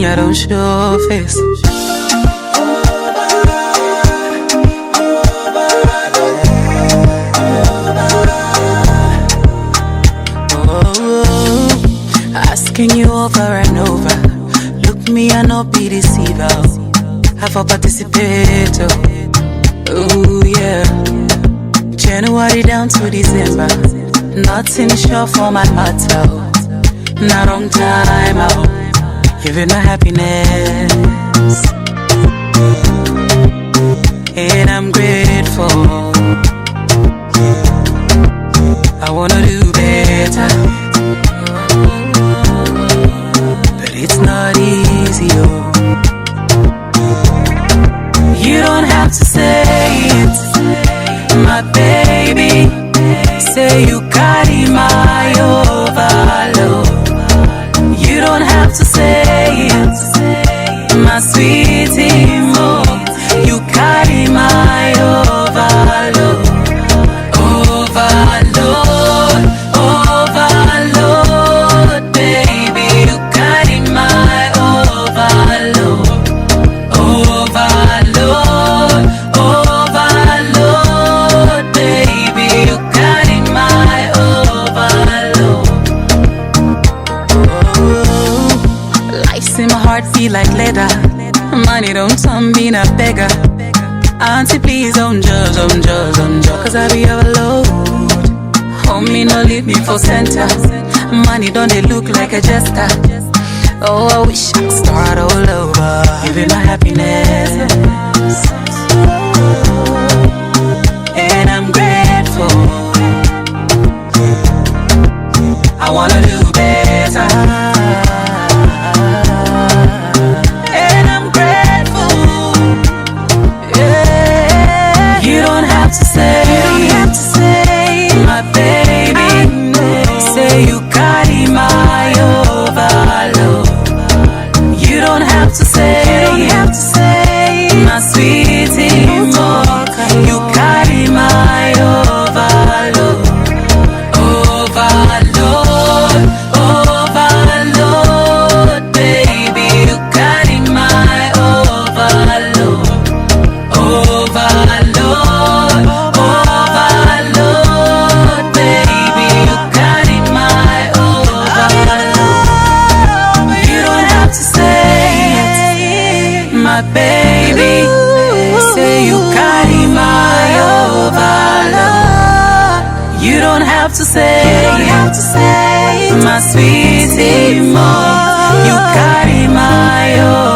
I don't show face. Asking you over and over. Look me and not be deceiver. Have a participate. Oh yeah. January down to December. Nothing sure for my heart out. Not on time out. Giving my happiness. And I'm grateful. I wanna do better. But it's not easy, oh. You don't have to say it, my baby. Say you carry my overload. You don't have to say it, my sweetie mo. You carry my overload. Overload, overload, baby. You carry my overload. Overload, overload, baby. You carry my overload. Oh, life's in my heart feel like leather. Money don't turn me a beggar. Auntie, please don't judge, cause I be overload. Homie, no leave me for center. Money don't they look like a jester. Oh, I wish I could start all over. Giving my happiness. And I'm grateful. I wanna do better. And I'm grateful. Yeah. You don't have to say, my baby. Say you carry my overload. You don't have to say, my sweetie mo. You carry my overload. Overload, overload, baby. You carry my overload. Overload, overload, baby. You carry my overload. You don't have to say it, my baby. Say you carry my overload. You don't have to say, my sweetie mo. You carry my overload.